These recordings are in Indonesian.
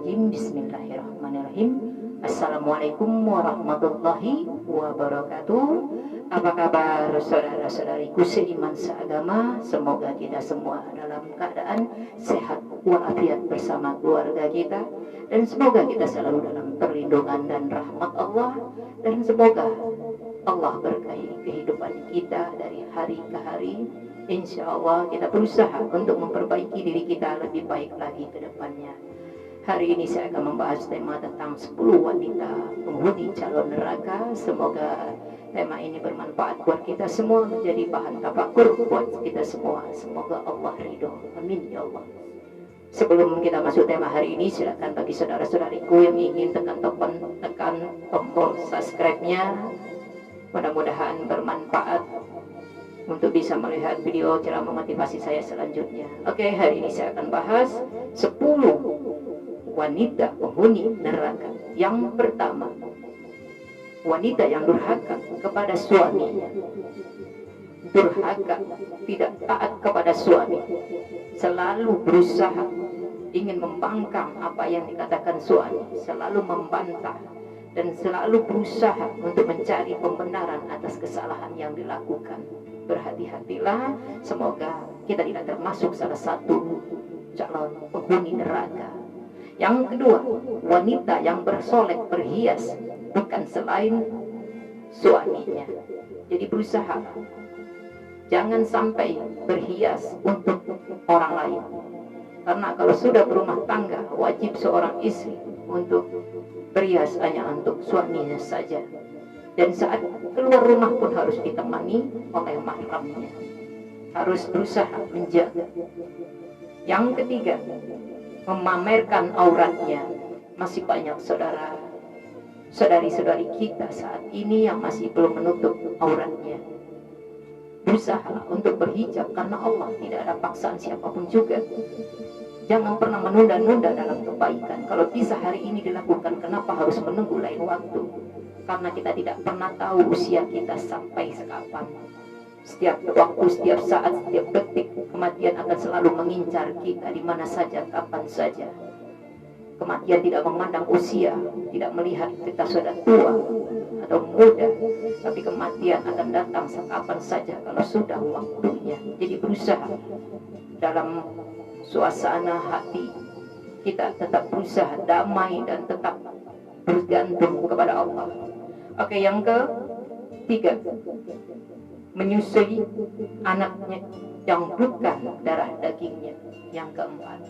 Rajim. Bismillahirrahmanirrahim. Assalamualaikum warahmatullahi wabarakatuh. Apa kabar saudara-saudariku seiman seagama? Semoga kita semua dalam keadaan sehat walafiat bersama keluarga kita, dan semoga kita selalu dalam perlindungan dan rahmat Allah, dan semoga Allah berkahi kehidupan kita dari hari ke hari. Insya Allah kita berusaha untuk memperbaiki diri kita lebih baik lagi ke depannya. Hari ini saya akan membahas tema tentang 10 wanita penghuni calon neraka. Semoga tema ini bermanfaat buat kita semua, menjadi bahan tafakur buat kita semua. Semoga Allah ridho. Amin ya Allah. Sebelum kita masuk tema hari ini, silakan bagi saudara-saudariku yang ingin tekan tombol subscribe-nya. Mudah-mudahan bermanfaat untuk bisa melihat video ceramah motivasi saya selanjutnya. Oke, hari ini saya akan bahas 10 wanita penghuni neraka. Yang pertama, wanita yang durhaka kepada suaminya. Durhaka, tidak taat kepada suami, selalu berusaha ingin membangkang apa yang dikatakan suami, selalu membantah dan selalu berusaha untuk mencari pembenaran atas kesalahan yang dilakukan. Berhati-hatilah, semoga kita tidak termasuk salah satu calon penghuni neraka. Yang kedua, wanita yang bersolek berhias bukan selain suaminya. Jadi berusaha jangan sampai berhias untuk orang lain, karena kalau sudah berumah tangga wajib seorang istri untuk berhias hanya untuk suaminya saja, dan saat keluar rumah pun harus ditemani oleh mahramnya. Harus berusaha menjaga. Yang ketiga, memamerkan auratnya. Masih banyak saudari-saudari kita saat ini yang masih belum menutup auratnya. Berusaha untuk berhijab karena Allah, tidak ada paksaan siapapun juga. Jangan pernah menunda-nunda dalam kebaikan. Kalau bisa hari ini dilakukan, kenapa harus menunggu lain waktu? Karena kita tidak pernah tahu usia kita sampai sekapan. Setiap waktu, setiap saat, setiap detik, kematian akan selalu mengincar kita di mana saja, kapan saja. Kematian tidak memandang usia, tidak melihat kita sudah tua atau muda, tapi kematian akan datang sekapan saja kalau sudah waktunya. Jadi berusaha dalam suasana hati kita tetap berusaha damai dan tetap bergantung kepada Allah. Oke, yang ketiga, menyusui anaknya yang bukan darah dagingnya. Yang keempat,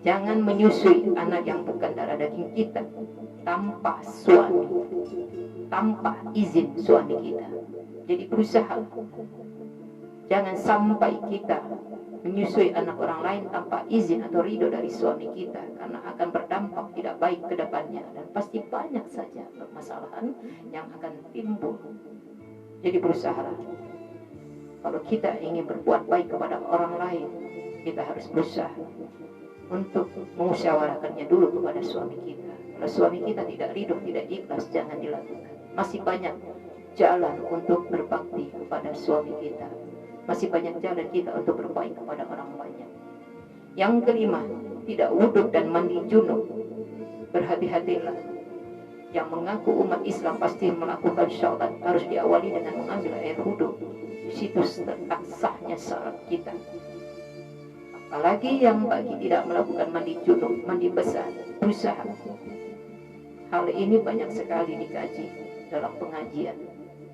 jangan menyusui anak yang bukan darah daging kita tanpa suami, tanpa izin suami kita. Jadi berusaha jangan sampai kita menyusui anak orang lain tanpa izin atau ridho dari suami kita, karena akan berdampak tidak baik ke depannya, dan pasti banyak saja permasalahan yang akan timbul. Jadi berusaha, kalau kita ingin berbuat baik kepada orang lain, kita harus berusaha untuk mengusyawarakannya dulu kepada suami kita. Kalau suami kita tidak ridho, tidak ikhlas, jangan dilakukan. Masih banyak jalan untuk berbakti kepada suami kita. Masih banyak jalan kita untuk berbaik kepada orang banyak. Yang kelima, tidak wudhu dan mandi junub. Berhati-hatilah. Yang mengaku umat Islam pasti melakukan sholat harus diawali dengan mengambil air wudhu. Di situ terletak sahnya salat kita. Apalagi yang bagi tidak melakukan mandi junub, mandi besar, berusaha. Hal ini banyak sekali dikaji dalam pengajian.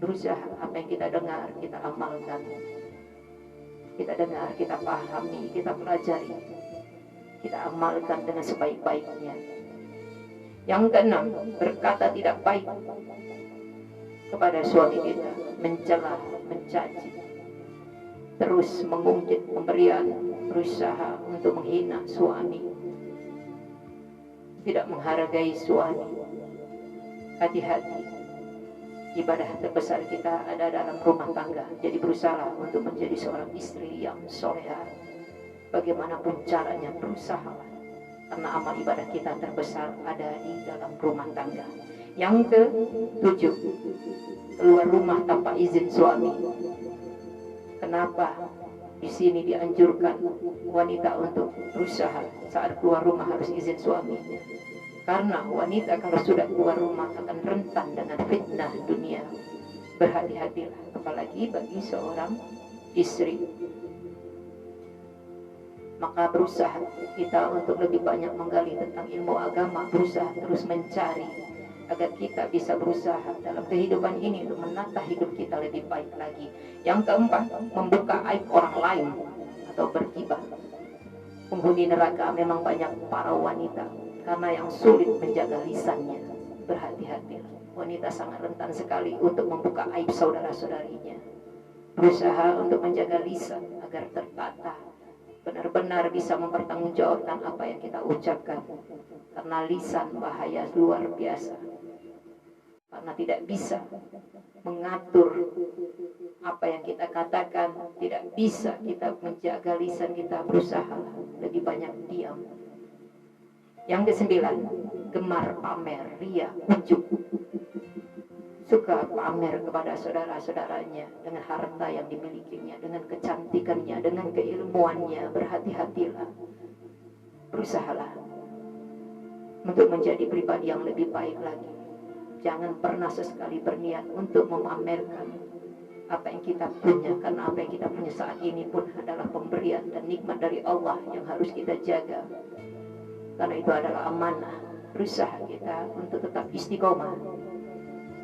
Berusaha apa yang kita dengar, kita amalkan. Kita dengar, kita pahami, kita pelajari, kita amalkan dengan sebaik-baiknya. Yang keenam, berkata tidak baik kepada suami kita, mencela, mencaci, terus mengungkit pemberian, berusaha untuk menghina suami, tidak menghargai suami. Hati-hati, ibadah terbesar kita ada dalam rumah tangga. Jadi berusaha untuk menjadi seorang istri yang soleha. Bagaimanapun caranya, berusaha, karena amal ibadah kita terbesar ada di dalam rumah tangga. Yang ketujuh, keluar rumah tanpa izin suami. Kenapa Di sini dianjurkan wanita untuk berusaha saat keluar rumah harus izin suaminya. Karena wanita kalau sudah keluar rumah akan rentan dengan fitnah dunia. Berhati-hatilah, apalagi bagi seorang istri. Maka berusaha kita untuk lebih banyak menggali tentang ilmu agama, berusaha terus mencari agar kita bisa berusaha dalam kehidupan ini untuk menata hidup kita lebih baik lagi. Yang keempat, membuka aib orang lain atau bergibah. Penghuni neraka memang banyak para wanita karena yang sulit menjaga lisannya. Berhati-hati, wanita sangat rentan sekali untuk membuka aib saudara-saudarinya. Berusaha untuk menjaga lisan agar tertata, benar-benar bisa mempertanggungjawabkan apa yang kita ucapkan. Karena lisan bahaya luar biasa. Karena tidak bisa mengatur apa yang kita katakan, tidak bisa kita menjaga lisan kita, berusaha lebih banyak diam. Yang kesembilan, gemar pamer, ria, ujub. Suka pamer kepada saudara-saudaranya dengan harta yang dimilikinya, dengan kecantikannya, dengan keilmuannya. Berhati-hatilah, berusahalah untuk menjadi pribadi yang lebih baik lagi. Jangan pernah sesekali berniat untuk memamerkan apa yang kita punya, karena apa yang kita punya saat ini pun adalah pemberian dan nikmat dari Allah yang harus kita jaga. Karena itu adalah amanah. Berusaha kita untuk tetap istiqomah.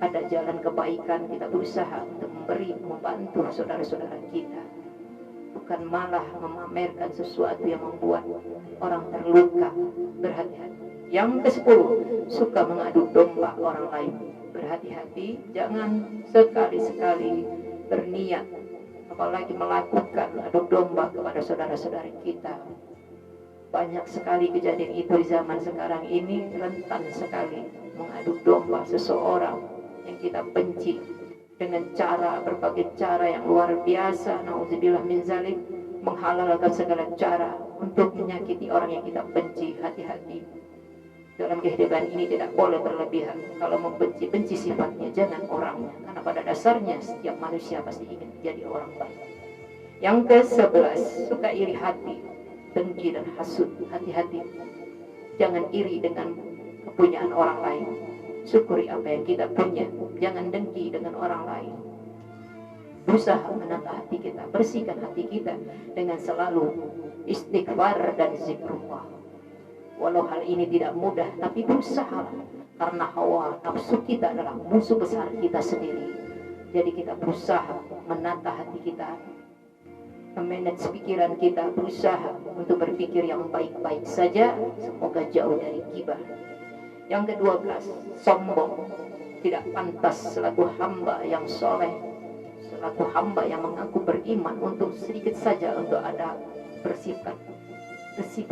Ada jalan kebaikan, kita berusaha untuk memberi, membantu saudara-saudara kita. Bukan malah memamerkan sesuatu yang membuat orang terluka. Berhati-hati. Yang ke-10, suka mengadu domba orang lain. Berhati-hati, jangan sekali-sekali berniat, apalagi melakukan adu domba kepada saudara-saudari kita. Banyak sekali kejadian itu di zaman sekarang ini, rentan sekali mengadu domba seseorang yang kita benci dengan berbagai cara yang luar biasa. Nauzubillah min zalik, menghalalkan segala cara untuk menyakiti orang yang kita benci. Hati-hati. Dalam kehidupan ini tidak boleh berlebihan. Kalau membenci, benci sifatnya, jangan orangnya. Karena pada dasarnya setiap manusia pasti ingin menjadi orang baik. Yang ke-11, suka iri hati, dengki dan hasud. Hati-hati. Jangan iri dengan kepunyaan orang lain. Syukuri apa yang kita punya. Jangan dengki dengan orang lain. Berusaha menata hati kita, bersihkan hati kita dengan selalu istighfar dan zikrullah. Walau hal ini tidak mudah, tapi berusaha. Karena hawa nafsu kita adalah musuh besar kita sendiri. Jadi kita berusaha menata hati kita, memanage pikiran kita, berusaha untuk berpikir yang baik-baik saja. Semoga jauh dari ghibah. Yang ke-12, sombong. Tidak pantas selaku hamba yang soleh, selaku hamba yang mengaku beriman, untuk sedikit saja untuk ada bersifat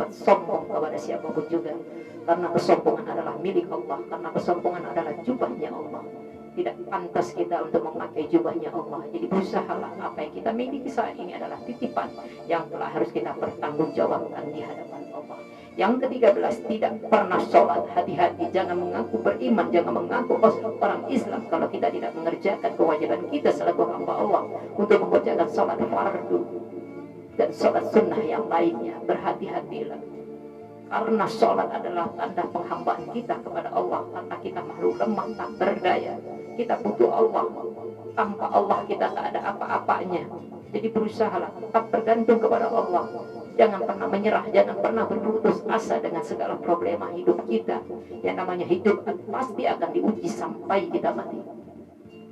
sombong kepada siapapun juga. Karena kesombongan adalah milik Allah, karena kesombongan adalah jubahnya Allah. Tidak pantas kita untuk memakai jubahnya Allah. Jadi berusahalah, apa yang kita miliki saat ini adalah titipan yang telah harus kita pertanggungjawabkan di hadapan Allah. Yang ke-13, tidak pernah sholat. Hati-hati, jangan mengaku beriman, jangan mengaku orang Islam kalau kita tidak mengerjakan kewajiban kita selaku hamba Allah untuk mengerjakan sholat fardu dan sholat sunnah yang lainnya. Berhati-hatilah, karena sholat adalah tanda penghambaan kita kepada Allah. Karena kita makhluk lemah tak berdaya, kita butuh Allah. Tanpa Allah kita tak ada apa-apanya. Jadi berusahalah tetap bergantung kepada Allah. Jangan pernah menyerah, jangan pernah berputus asa dengan segala problema hidup kita. Yang namanya hidup pasti akan diuji sampai kita mati.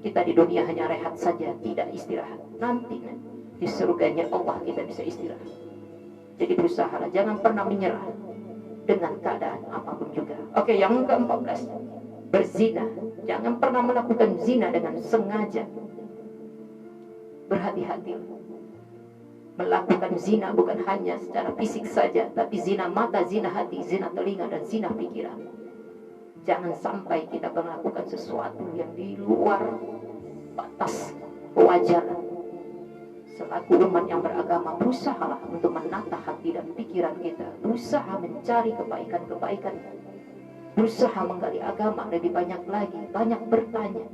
Kita di dunia hanya rehat saja, tidak istirahat. Nanti di surganya Allah kita bisa istirahat. Jadi berusahalah, jangan pernah menyerah dengan keadaan apapun juga. Oke, yang ke-14, berzina. Jangan pernah melakukan zina dengan sengaja. Berhati-hati. Melakukan zina bukan hanya secara fisik saja, tapi zina mata, zina hati, zina telinga, dan zina pikiran. Jangan sampai kita melakukan sesuatu yang di luar batas kewajaran. Selaku umat yang beragama, berusahalah untuk menata hati dan pikiran kita. Berusaha mencari kebaikan-kebaikan. Berusaha menggali agama lebih banyak lagi, banyak bertanya.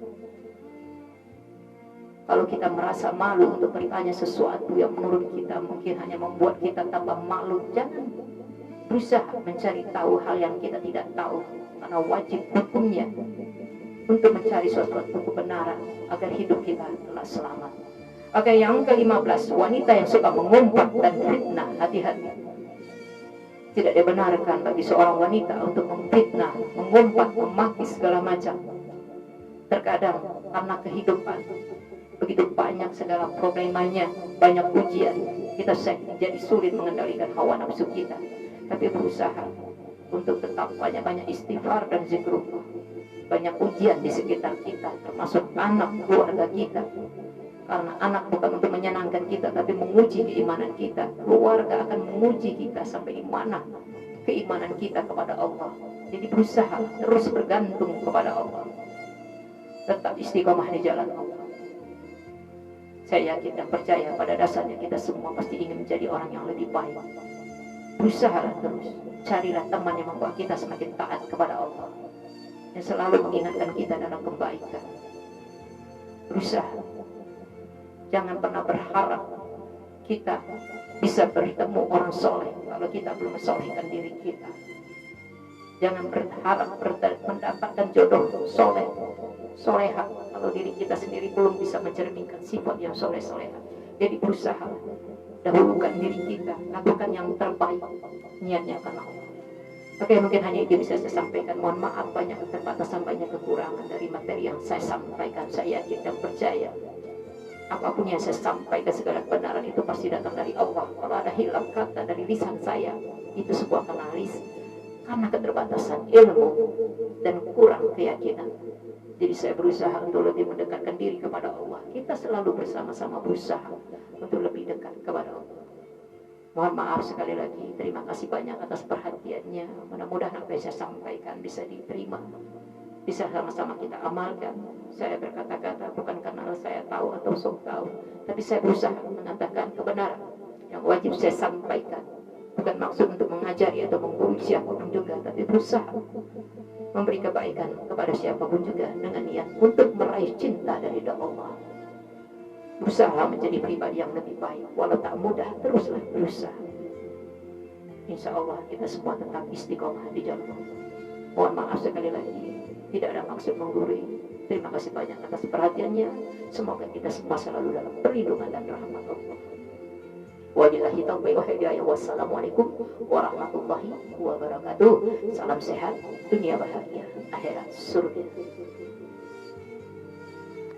Kalau kita merasa malu untuk bertanya sesuatu yang menurut kita mungkin hanya membuat kita tambah malu, jangan berusaha mencari tahu hal yang kita tidak tahu, karena wajib hukumnya untuk mencari suatu kebenaran agar hidup kita telah selamat. Oke, yang ke-15, wanita yang suka mengumpat dan fitnah, hati-hati. Tidak dibenarkan bagi seorang wanita untuk memfitnah, mengumpat, memaki segala macam. Terkadang karena kehidupan begitu banyak segala problemanya, banyak ujian, kita jadi sulit mengendalikan hawa nafsu kita. Tapi berusaha untuk tetap banyak-banyak istighfar dan zikrullah. Banyak ujian di sekitar kita, termasuk anak keluarga kita. Karena anak bukan untuk menyenangkan kita, tapi menguji keimanan kita. Keluarga akan menguji kita sampai di mana keimanan kita kepada Allah. Jadi berusaha terus bergantung kepada Allah, tetap istiqomah di jalan Allah. Saya yakin dan percaya pada dasarnya kita semua pasti ingin menjadi orang yang lebih baik. Berusahalah terus, carilah teman yang membuat kita semakin taat kepada Allah, yang selalu mengingatkan kita dalam kebaikan. Berusaha, jangan pernah berharap kita bisa bertemu orang soleh kalau kita belum mensolehkan diri kita. Jangan berharap mendapatkan jodoh soleh, soleha kalau diri kita sendiri belum bisa mencerminkan sifat yang soleh-soleha. Jadi berusaha, dahulukan diri kita, lakukan yang terbaik, niatnya karena Allah. Oke, mungkin hanya itu bisa saya sampaikan. Mohon maaf banyak keterbatasan, banyak kekurangan dari materi yang saya sampaikan. Saya yakin dan percaya apapun yang saya sampaikan, segala kebenaran itu pasti datang dari Allah. Kalau ada hilang kata dari lisan saya, itu sebuah analis karena keterbatasan ilmu dan kurang keyakinan. Jadi saya berusaha untuk lebih mendekatkan diri kepada Allah. Kita selalu bersama-sama berusaha untuk lebih dekat kepada Allah. Mohon maaf sekali lagi, terima kasih banyak atas perhatiannya. Mudah-mudahan apa yang saya sampaikan bisa diterima, bisa sama-sama kita amalkan. Saya berkata-kata bukan karena saya tahu atau sok tahu, tapi saya berusaha mengatakan kebenaran yang wajib saya sampaikan. Bukan maksud untuk mengajari atau menggurui siapapun juga, tapi berusaha memberi kebaikan kepada siapapun juga dengan niat untuk meraih cinta dari Allah. Berusaha menjadi pribadi yang lebih baik, walau tak mudah, teruslah berusaha. Insya Allah kita semua tetap istiqomah di jalan Allah. Mohon maaf sekali lagi, tidak ada maksud menggurui. Terima kasih banyak atas perhatiannya. Semoga kita semua selalu dalam perlindungan dan rahmat Allah. Wabillahi taufiq wal hidayah. Wassalamualaikum warahmatullahi wabarakatuh. Salam sehat, dunia bahagia, akhirat surga.